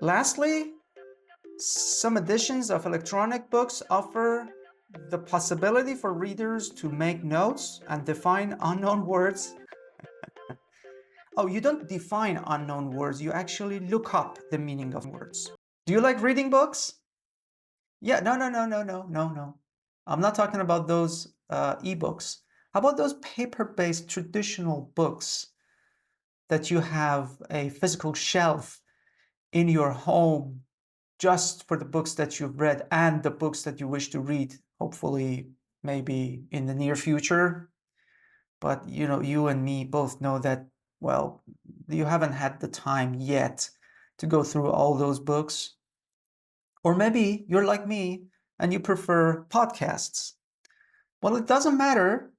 Lastly, some editions of electronic books offer the possibility for readers to make notes and define unknown words. Oh, you don't define unknown words, you actually look up the meaning of words. Do you like reading books? Yeah, no. I'm not talking about those ebooks. How about those paper-based traditional books that you have a physical shelf in your home just for the books that you've read and the books that you wish to read, hopefully maybe in the near future. But you know, you and me both know that, well, you haven't had the time yet to go through all those books. Or maybe you're like me and you prefer podcasts. Well, it doesn't matter.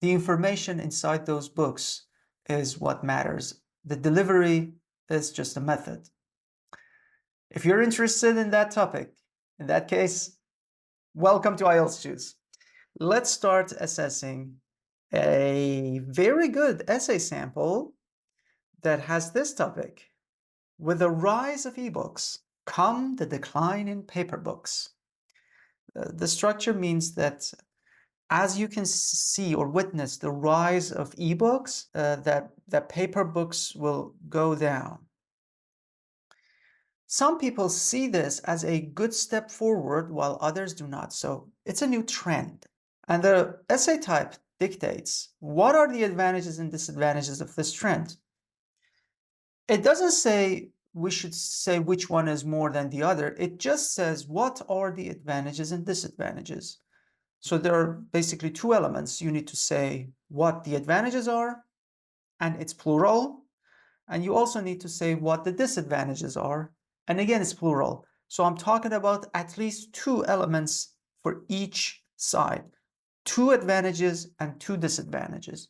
The information inside those books is what matters. The delivery is just a method. If you're interested in that topic, in that case, welcome to IELTS Juice. Let's start assessing a very good essay sample that has this topic. With the rise of ebooks, come the decline in paper books. The structure means that as you can see or witness the rise of ebooks, that paper books will go down. Some people see this as a good step forward while others do not. So it's a new trend. And the essay type dictates what are the advantages and disadvantages of this trend. It doesn't say we should say which one is more than the other. It just says what are the advantages and disadvantages. So there are basically two elements. You need to say what the advantages are, and it's plural. And you also need to say what the disadvantages are. And again, it's plural. So I'm talking about at least two elements for each side. Two advantages and two disadvantages.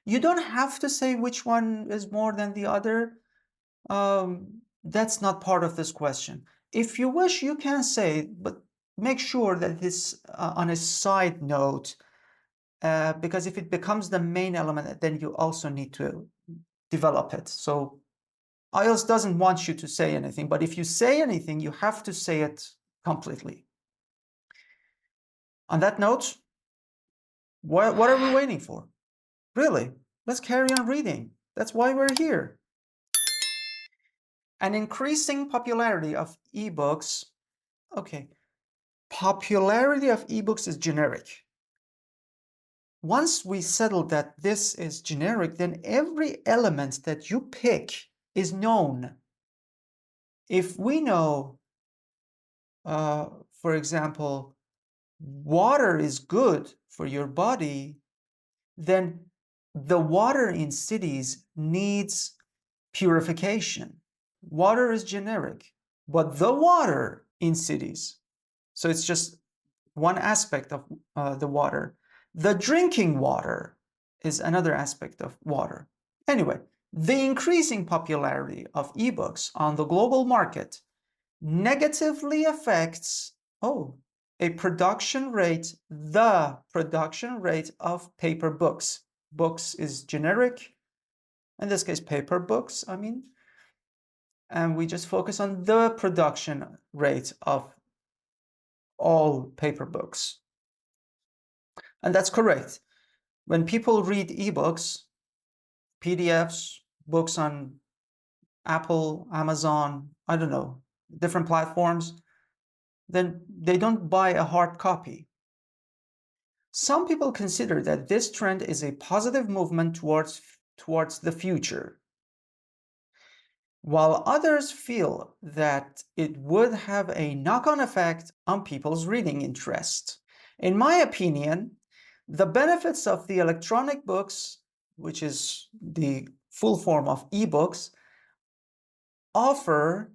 You don't have to say which one is more than the other. That's not part of this question. If you wish, you can say, but make sure that it's on a side note, because if it becomes the main element, then you also need to develop it. So IELTS doesn't want you to say anything, but if you say anything, you have to say it completely. On that note, what are we waiting for? Really, let's carry on reading. That's why we're here. An increasing popularity of ebooks. Okay, popularity of ebooks is generic. Once we settle that this is generic, then every element that you pick is known. If we know, for example, water is good for your body, then the water in cities needs purification. Water is generic, but the water in cities, so it's just one aspect of the water. The drinking water is another aspect of water. Anyway, the increasing popularity of ebooks on the global market negatively affects, the production rate of paper books. Books is generic, in this case paper books, I mean, and we just focus on the production rate of all paper books. And that's correct. When people read ebooks, PDFs, books on Apple, Amazon, I don't know, different platforms, then they don't buy a hard copy. Some people consider that this trend is a positive movement towards the future, while others feel that it would have a knock-on effect on people's reading interest. In my opinion, the benefits of the electronic books, which is the full form of ebooks, offered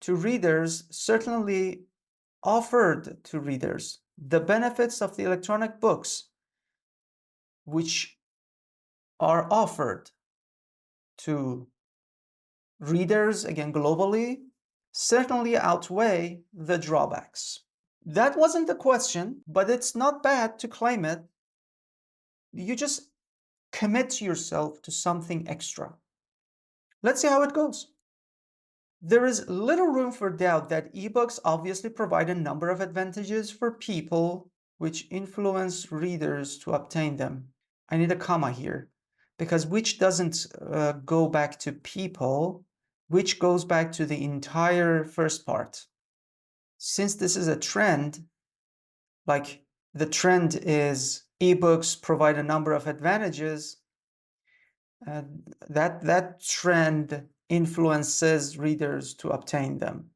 to readers the benefits of the electronic books, which are offered to readers, again globally, certainly outweigh the drawbacks. That wasn't the question, but it's not bad to claim it. You just commit yourself to something extra. Let's see how it goes. There is little room for doubt that ebooks obviously provide a number of advantages for people which influence readers to obtain them. I need a comma here because which doesn't go back to people, which goes back to the entire first part. Since this is a trend, like the trend is ebooks provide a number of advantages, that trend influences readers to obtain them.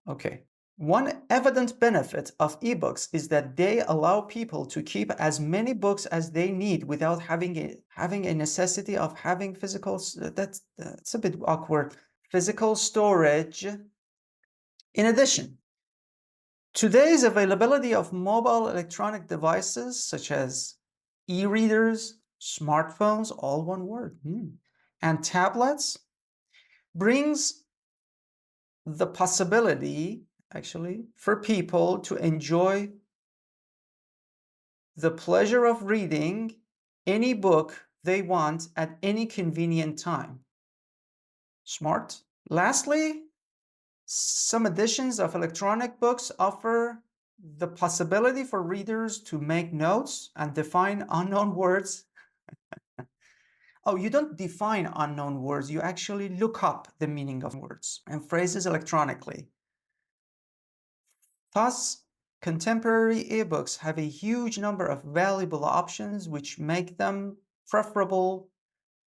Okay. One evident benefit of ebooks is that they allow people to keep as many books as they need without having a necessity of having physical. That's a bit awkward. Physical storage. In addition, today's availability of mobile electronic devices such as e-readers, smartphones, all one word, and tablets brings the possibility, actually, for people to enjoy the pleasure of reading any book they want at any convenient time. Smart. Lastly, some editions of electronic books offer the possibility for readers to make notes and define unknown words. Oh, you don't define unknown words, you actually look up the meaning of words and phrases electronically. Thus, contemporary ebooks have a huge number of valuable options which make them preferable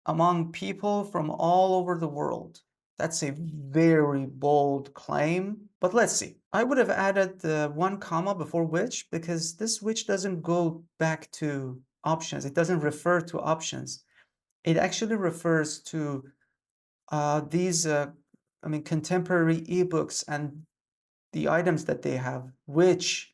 among people from all over the world. That's a very bold claim, but let's see. I would have added one comma before which because this which doesn't go back to options. It doesn't refer to options. It actually refers to these, contemporary ebooks and the items that they have, which,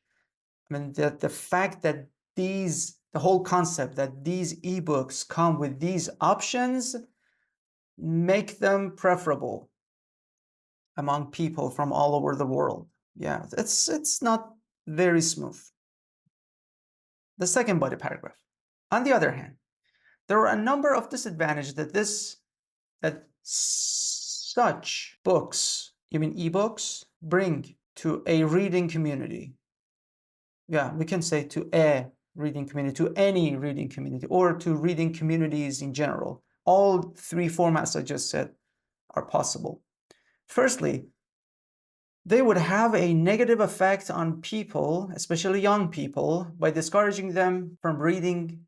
the fact that the whole concept that these ebooks come with these options make them preferable among people from all over the world. Yeah, it's not very smooth. The second body paragraph. On the other hand, there are a number of disadvantages that such books, you mean ebooks, bring to a reading community. Yeah, we can say to a reading community, to any reading community, or to reading communities in general. All three formats I just said are possible. Firstly, they would have a negative effect on people, especially young people, by discouraging them from reading,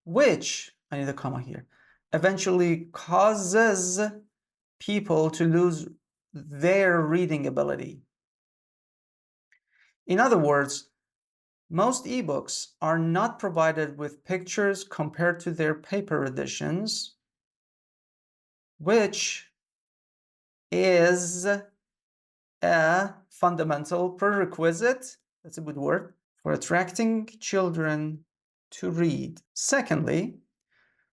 which, I need a comma here, eventually causes people to lose their reading ability. In other words, most ebooks are not provided with pictures compared to their paper editions, which is a fundamental prerequisite, that's a good word, for attracting children to read. Secondly,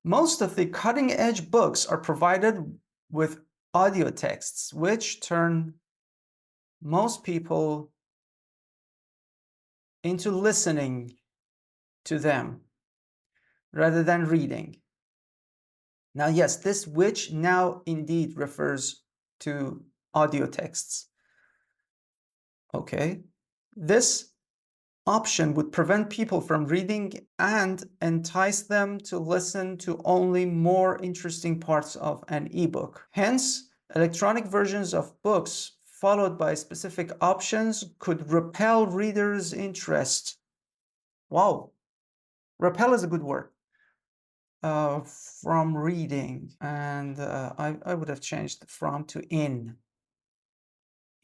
most of the cutting-edge books are provided with audio texts, which turn most people into listening to them rather than reading. Now, yes, this which now indeed refers to audio texts. Okay, this option would prevent people from reading and entice them to listen to only more interesting parts of an ebook. Hence, electronic versions of books followed by specific options could repel readers' interest. Wow, repel is a good word. From reading, and I would have changed from to in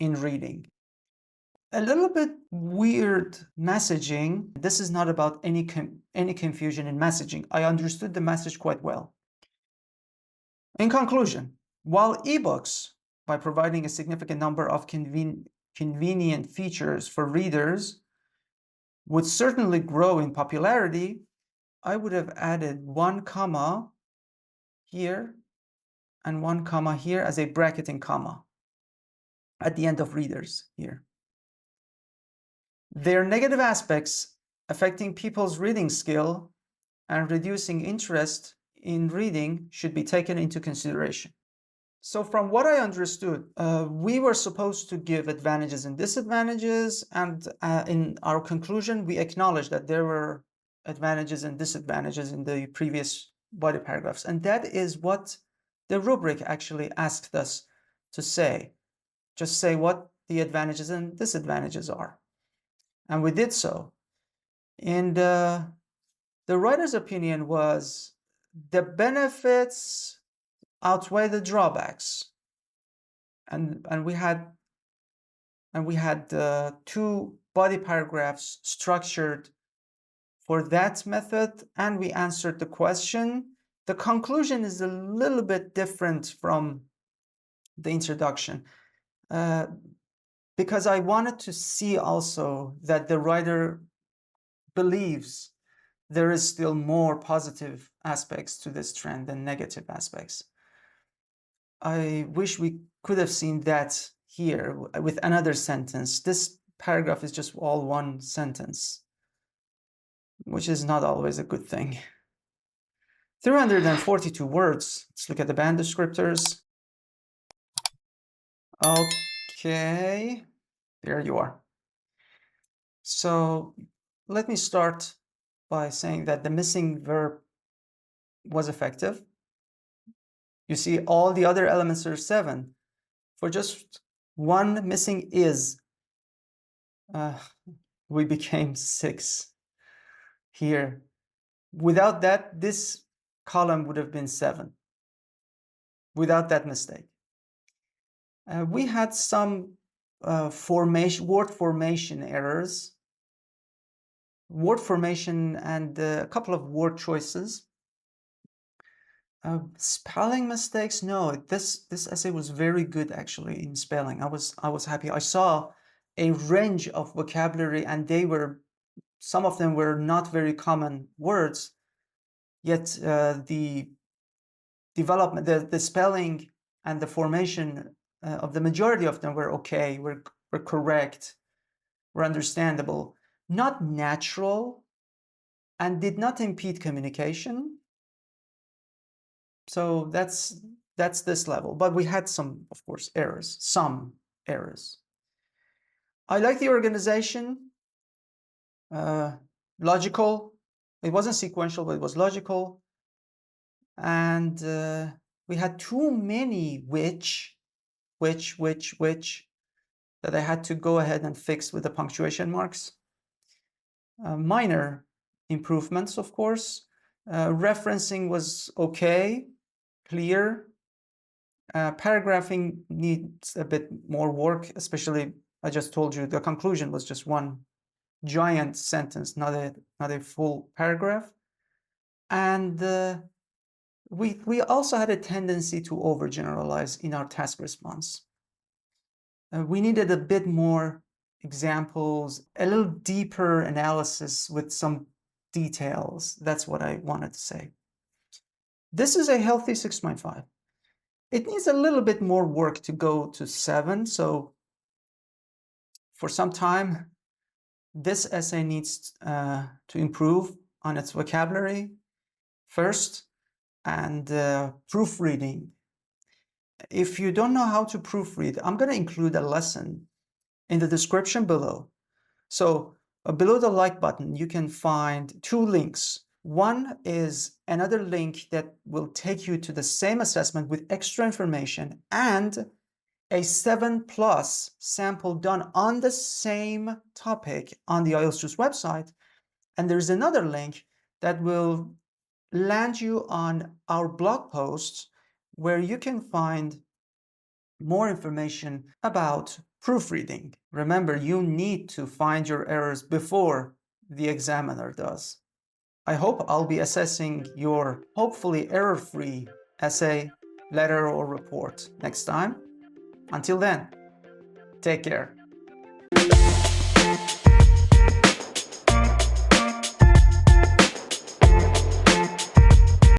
reading. A little bit weird messaging. This is not about any confusion in messaging. I understood the message quite well. In conclusion, while ebooks, by providing a significant number of convenient features for readers, would certainly grow in popularity, I would have added one comma here and one comma here as a bracketing comma at the end of readers here. Their negative aspects affecting people's reading skill and reducing interest in reading should be taken into consideration. So from what I understood, we were supposed to give advantages and disadvantages, and in our conclusion, we acknowledged that there were advantages and disadvantages in the previous body paragraphs, and that is what the rubric actually asked us to say. Just say what the advantages and disadvantages are, and we did so. And the writer's opinion was the benefits outweigh the drawbacks. And we had two body paragraphs structured for that method, and we answered the question. The conclusion is a little bit different from the introduction, because I wanted to see also that the writer believes there is still more positive aspects to this trend than negative aspects. I wish we could have seen that here with another sentence. This paragraph is just all one sentence, which is not always a good thing. 342 words. Let's look at the band descriptors. Okay, there you are. So let me start by saying that the missing verb was effective. You see, all the other elements are 7. For just one missing is, we became 6 here. Without that, this column would have been 7. Without that mistake. We had some word formation errors. Word formation and a couple of word choices. Spelling mistakes, no, this essay was very good actually in spelling. I was happy. I saw a range of vocabulary, and some of them were not very common words, yet the development, the spelling and the formation of the majority of them were okay, were correct, were understandable, not natural, and did not impede communication. So that's this level, but we had some, of course, errors, some errors. I like the organization, logical. It wasn't sequential, but it was logical. And we had too many which that I had to go ahead and fix with the punctuation marks. Minor improvements, of course. Referencing was okay, clear. Paragraphing needs a bit more work, especially, I just told you, the conclusion was just one giant sentence, not a full paragraph. And we also had a tendency to overgeneralize in our task response. We needed a bit more examples, a little deeper analysis with some details. That's what I wanted to say. This is a healthy 6.5. It needs a little bit more work to go to 7. So for some time, this essay needs to improve on its vocabulary first, and proofreading. If you don't know how to proofread, I'm going to include a lesson in the description below. So below the like button, you can find 2 links. One is another link that will take you to the same assessment with extra information and a 7+ sample done on the same topic on the IELTS Juice website. And there's another link that will land you on our blog posts, where you can find more information about proofreading. Remember, you need to find your errors before the examiner does. I hope I'll be assessing your hopefully error-free essay, letter, or report next time. Until then, take care.